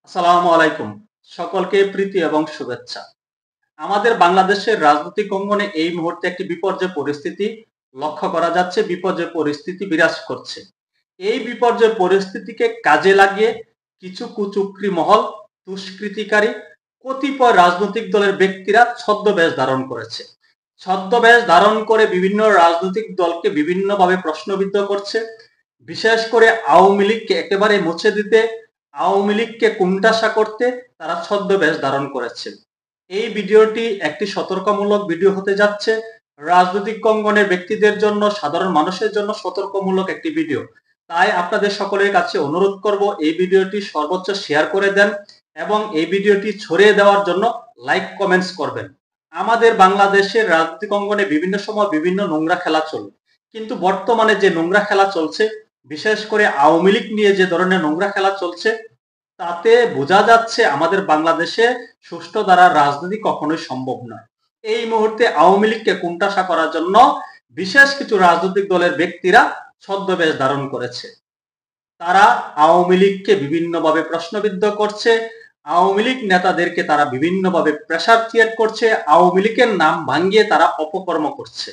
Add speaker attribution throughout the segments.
Speaker 1: আসসালামু আলাইকুম। সকলকে প্রীতি এবং শুভেচ্ছা। আমাদের বাংলাদেশের রাজনৈতিক অঙ্গনে এই মুহূর্তে একটি বিপর্যয় পরিস্থিতি লক্ষ্য করা যাচ্ছে, বিপর্যয় পরিস্থিতি বিরাজ করছে। এই বিপর্যয় পরিস্থিতিকে কাজে লাগিয়ে কিছু কুচক্রী মহল, দুষ্কৃতিকারী, কতিপয় রাজনৈতিক দলের ব্যক্তিরা ছদ্মবেশ ধারণ করেছে। ছদ্মবেশ ধারণ করে বিভিন্ন রাজনৈতিক দলকে বিভিন্নভাবে প্রশ্নবিদ্ধ করছে। বিশেষ করে আওয়ামী লীগকে একেবারে মুছে দিতে, আওয়ামী লীগকে কোণঠাসা করতে তারা ছদ্মবেশ ধারণ করেছে। এই ভিডিওটি একটি সতর্কমূলক ভিডিও হতে যাচ্ছে। রাজনৈতিক অঙ্গনের ব্যক্তিদের জন্য, সাধারণ মানুষের জন্য সতর্কমূলক একটি ভিডিও। তাই আপনাদের সকলের কাছে অনুরোধ করব এই ভিডিওটি সর্বোচ্চ শেয়ার করে দেন এবং এই ভিডিওটি ছড়িয়ে দেওয়ার জন্য লাইক কমেন্টস করবেন। আমাদের বাংলাদেশের রাজনৈতিক অঙ্গনে বিভিন্ন সময় বিভিন্ন নোংরা খেলা চলে, কিন্তু বর্তমানে যে নোংরা খেলা চলছে, বিশেষ করে আওয়ামী লীগ নিয়ে যে ধরনের নোংরা খেলা চলছে, তাতে বোঝা যাচ্ছে আমাদের বাংলাদেশে সুষ্ঠু দ্বারা রাজনীতি কখনোই সম্ভব নয়। এই মুহূর্তে আওয়ামী লীগকে কোণঠাসা করার জন্য বিশেষ কিছু রাজনৈতিক দলের ব্যক্তিরা ছদ্মবেশ ধারণ করেছে। তারা আওয়ামী লীগকে বিভিন্নভাবে প্রশ্নবিদ্ধ করছে, আওয়ামী লীগ নেতাদেরকে তারা বিভিন্নভাবে প্রেসার ক্রিয়েট করছে, আওয়ামী লীগের নাম ভাঙিয়ে তারা অপকর্ম করছে।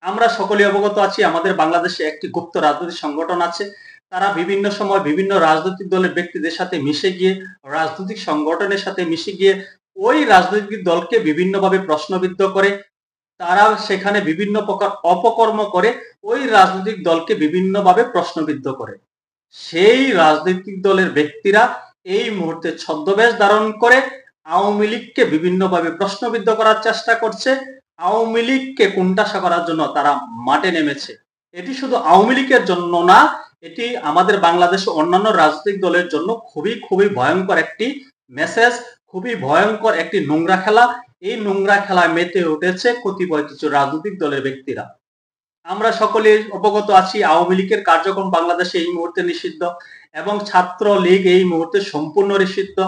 Speaker 1: আমরা সকলে অবগত আছি আমাদের বাংলাদেশে একটি গুপ্ত রাজনৈতিক সংগঠন আছে। তারা বিভিন্ন সময় বিভিন্ন রাজনৈতিক দলের ব্যক্তিদের সাথে মিশে গিয়ে, রাজনৈতিক সংগঠনের সাথে মিশে গিয়ে ওই রাজনৈতিক দলকে বিভিন্নভাবে প্রশ্নবিদ্ধ করে। তারা সেখানে বিভিন্ন প্রকার অপকর্ম করে ওই রাজনৈতিক দলকে বিভিন্নভাবে প্রশ্নবিদ্ধ করে। সেই রাজনৈতিক দলের ব্যক্তিরা এই মুহূর্তে ছদ্মবেশ ধারণ করে আওয়ামী লীগকে বিভিন্নভাবে প্রশ্নবিদ্ধ করার চেষ্টা করছে। আওয়ামী লীগকে কোণঠাসা করার জন্য তারা মাঠে নেমেছে। এটি শুধু আওয়ামী লীগের জন্য না, এটি আমাদের বাংলাদেশে অন্যান্য রাজনৈতিক দলের জন্য খুবই খুবই ভয়ঙ্কর একটি মেসেজ, খুবই ভয়ঙ্কর একটি নোংরা খেলা। এই নোংরা খেলায় মেতে উঠেছে কতিপয় কিছু রাজনৈতিক দলের ব্যক্তিরা। আমরা সকলে অবগত আছি আওয়ামী লীগের কার্যক্রম বাংলাদেশে এই মুহূর্তে নিষিদ্ধ এবং ছাত্র লীগ এই মুহূর্তে সম্পূর্ণ নিষিদ্ধ।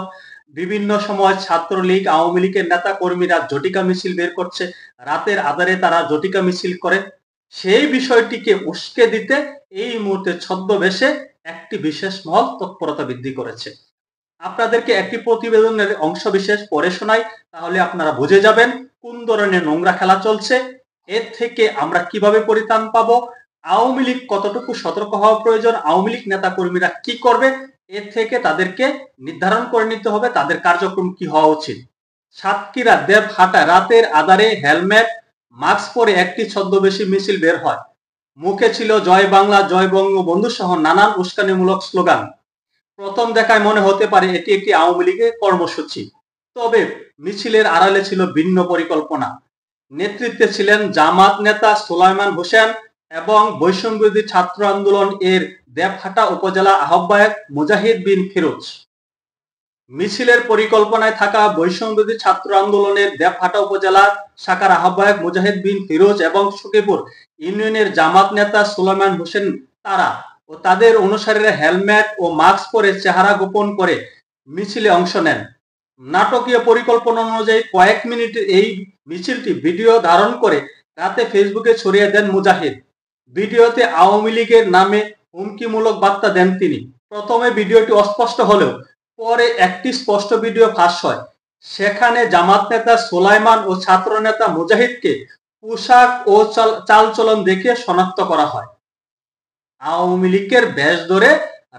Speaker 1: বিভিন্ন সময় ছাত্র লীগ, আওয়ামী লীগের নেতা কর্মীরা জটিকা মিছিল বের করছে, রাতের আধারে তারা জটিকা মিছিল করে। সেই বিষয়টিকে উস্কে দিতে এই মুহূর্তে ছদ্মবেশে একটি বিশেষ মহল তৎপরতা বৃদ্ধি করেছে। আপনাদেরকে একটি প্রতিবেদনের অংশ বিশেষ পড়ে শোনাই, তাহলে আপনারা বুঝে যাবেন কোন ধরনের নোংরা খেলা চলছে। এর থেকে আমরা কিভাবে পরিত্রাণ পাবো, আওয়ামী লীগ কতটুকু সতর্ক হওয়া প্রয়োজন, আওয়ামী লীগ নেতা কর্মীরা কি করবে, এর থেকে তাদেরকে নির্ধারণ করে নিতে হবে তাদের কার্যক্রম কি হওয়া উচিত। সাতক্ষীরা দেবহাটা রাতের আধারে হেলমেট, মাস্ক পরে একটি ছদ্মবেশী মিছিল বের হয়। মুখে ছিল জয় বাংলা, জয় বঙ্গবন্ধু সহ নানান উস্কানিমূলক স্লোগান। প্রথম দেখায় মনে হতে পারে এটি একটি আওয়ামী লীগের কর্মসূচি, তবে মিছিলের আড়ালে ছিল ভিন্ন পরিকল্পনা। নেতৃত্বে ছিলেন জামাত নেতা সুলাইমান হোসেন এবং বৈষম্যবিরোধী ছাত্র আন্দোলন এর দেবহাটা উপজেলা আহ্বায়ক মুজাহিদ বিন ফিরোজ। মিছিলের পরিকল্পনায় থাকা বৈষম্যবিরোধী ছাত্র আন্দোলনের দেবহাটা উপজেলা শাখার আহ্বায়ক মুজাহিদ বিন ফিরোজ এবং সখীপুর ইউনিয়নের জামাত নেতা সুলাইমান হোসেন তারা ও তাদের অনুসারীরা হেলমেট ও মাস্ক পরে চেহারা গোপন করে মিছিলে অংশ নেন। নাটকীয় পরিকল্পনা অনুযায়ী কয়েক মিনিটের এই মিছিলটি ভিডিও ধারণ করে রাতে ফেসবুকে ছড়িয়ে দেন মুজাহিদ। ভিডিওতে আওয়ামী লীগের নামে হুমকিমূলক বার্তা দেন তিনি। প্রথমে ভিডিওটি অস্পষ্ট হলেও পরে একটি স্পষ্ট ভিডিও ফাঁস হয়। সেখানে জামাত নেতা সুলাইমান ও ছাত্র নেতা মুজাহিদকে পোশাক ও চালচলন দেখে শনাক্ত করা হয়। আওয়ামী লীগের বেশ ধরে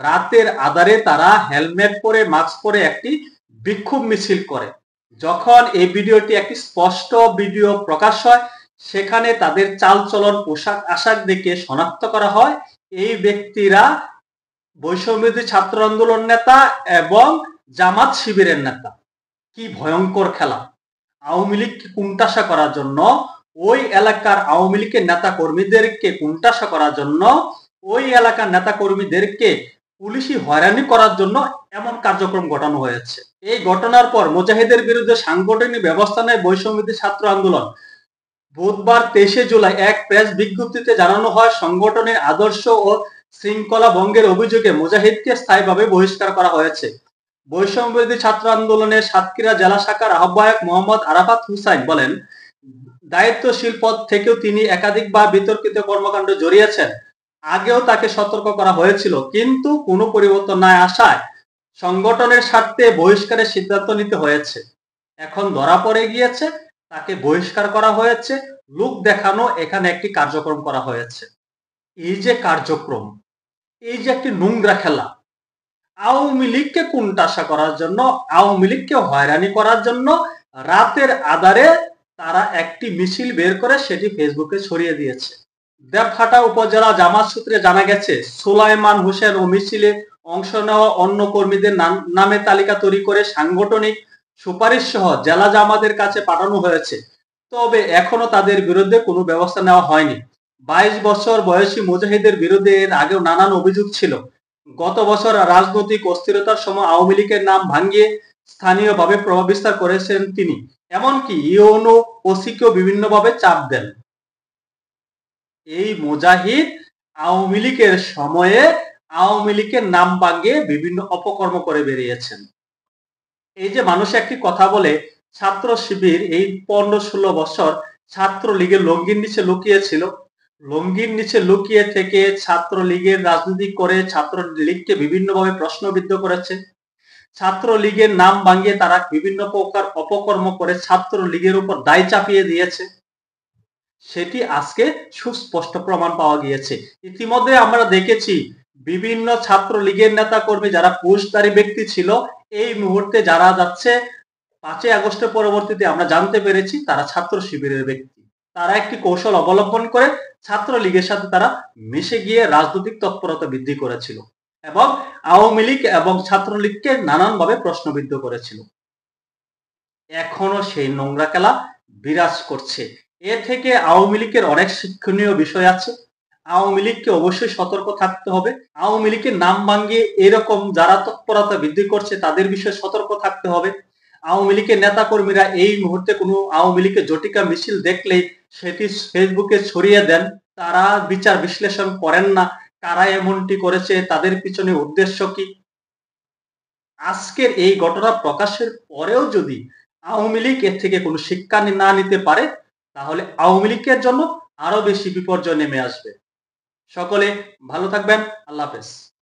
Speaker 1: রাতের আধারে তারা হেলমেট পরে, মাস্ক পরে একটি বিক্ষোভ মিছিল করে। যখন এই ভিডিওটি একটি স্পষ্ট ভিডিও প্রকাশ হয়, সেখানে তাদের চালচলন, পোশাক আশাক দেখে শনাক্ত করা হয় এই ব্যক্তিরা বৈষম্যবিরোধী ছাত্র আন্দোলন নেতা এবং জামাত শিবিরের নেতা। কি ভয়ঙ্কর খেলা! আওয়ামী লীগকে কোণঠাসা করার জন্য, ওই এলাকার আওয়ামী লীগের নেতা কর্মীদেরকে কোণঠাসা করার জন্য, ওই এলাকার নেতা কর্মীদেরকে পুলিশি হয়রানি করার জন্য এমন কার্যক্রম ঘটানো হয়েছে। এই ঘটনার পর মুজাহিদের বিরুদ্ধে সাংগঠনিক ব্যবস্থা নেয় বৈষম্যবিরোধী ছাত্র আন্দোলন। বুধবার 23 জুলাই এক প্রেস বিজ্ঞপ্তিতে জানানো হয়, সংগঠনের আদর্শ ও শৃঙ্খলা ভঙ্গের অভিযোগে মুজাহিদকে স্থায়ীভাবে বহিষ্কার করা হয়েছে। বৈষম্যবিরোধী ছাত্র আন্দোলনের সাতক্ষীরা জেলা শাখার আহ্বায়ক মোহাম্মদ আরাফাত হুসাইন বলেন, দায়িত্বশীল পদ থেকেও তিনি একাধিকবার বিতর্কিত কর্মকাণ্ডে জড়িয়েছেন। আগেও তাকে সতর্ক করা হয়েছিল, কিন্তু কোনো পরিবর্তন না আসায় সংগঠনের স্বার্থে বহিষ্কারের সিদ্ধান্ত নিতে হয়েছে। এখন ধরা পড়ে গিয়েছে, তাকে বহিষ্কার করা হয়েছে, লোক দেখানো এখানে একটি কার্যক্রম করা হয়েছে। এই যে কার্যক্রম, এই যে একটি নোংরা খেলা, আওয়ামী লীগকে কোণঠাসা করার জন্য, আওয়ামী লীগকে হয়রানি করার জন্য রাতের আধারে তারা একটি মিছিল বের করে সেটি ফেসবুকে ছড়িয়ে দিয়েছে। দেবহাটা উপজেলা জামাত সূত্রে জানা গেছে, সুলাইমান হোসেন ও মিছিলে অংশ নেওয়া অন্য কর্মীদের নামে তালিকা তৈরি করে সাংগঠনিক সুপারিশ সহ জেলা জামাতের কাছে পাঠানো হয়েছে। তবে এখনো তাদের বিরুদ্ধে কোনো ব্যবস্থা নেওয়া হয়নি। 22 বছর বয়সী মুজাহিদের বিরুদ্ধে এর আগেও নানান অভিযোগ ছিল। গত বছর রাজনৈতিক অস্থিরতার সময় আওয়ামী লীগের নাম ভাঙিয়ে স্থানীয়ভাবে প্রভাব বিস্তার করেছেন তিনি। এমনকি ইউনো ওসিকেও বিভিন্নভাবে চাপ দেন। এই মুজাহিদ আওয়ামী লীগের সময়ে আওয়ামী লীগের নাম ভাঙিয়ে বিভিন্ন অপকর্ম করে বেরিয়েছেন। এই যে মানুষ একটি কথা বলে, ছাত্র শিবির এই 15-16 বছর ছাত্র লীগের লঙ্গির নিচে লুকিয়েছিল। লঙ্গির নিচে লুকিয়ে থেকে ছাত্র লীগের রাজনীতি করে ছাত্র লীগকে বিভিন্নভাবে প্রশ্নবিদ্ধ করেছে। ছাত্র লীগের নাম ভাঙিয়ে তারা বিভিন্ন প্রকার অপকর্ম করে ছাত্র লীগের উপর দায় চাপিয়ে দিয়েছে। সেটি আজকে সুস্পষ্ট প্রমাণ পাওয়া গিয়েছে। ইতিমধ্যে আমরা দেখেছি বিভিন্ন ছাত্র লীগের নেতা কর্মী যারা পোস্টধারী ব্যক্তি ছিল, এই মুহূর্তে যারা যাচ্ছে 5ই আগস্টের পরবর্তীতে আমরা জানতে পেরেছি তারা ছাত্র শিবিরের ব্যক্তি। তারা একটি কৌশল অবলম্বন করে ছাত্র লীগের সাথে তারা মিশে গিয়ে রাজনৈতিক তৎপরতা বৃদ্ধি করেছিল এবং আওয়ামী লীগ এবং ছাত্রলীগকে নানানভাবে প্রশ্নবিদ্ধ করেছিল। এখনো সেই নোংরা খেলা বিরাজ করছে। এ থেকে আওয়ামী লীগের অনেক শিক্ষণীয় বিষয় আছে। আওয়ামী লীগকে অবশ্যই সতর্ক থাকতে হবে। আওয়ামী লীগের নাম ভাঙিয়ে এরকম যারা তৎপরতা বৃদ্ধি করছে তাদের বিষয়ে সতর্ক থাকতে হবে। আওয়ামী লীগের নেতা কর্মীরা এই মুহূর্তে কোনো আওয়ামী লীগের জটিকা মিছিল দেখলেই সেটি ফেসবুকে ছড়িয়ে দেন। তারা বিচার বিশ্লেষণ করেন না কারা এমনটি করেছে, তাদের পিছনে উদ্দেশ্য কি। আজকের এই ঘটনা প্রকাশের পরেও যদি আওয়ামী লীগ এর থেকে কোনো শিক্ষা না নিতে পারে, তাহলে আওয়ামী লীগের জন্য আরো বেশি বিপর্যয় নেমে আসবে। সকলে ভালো থাকবেন। আল্লাহ হাফেজ।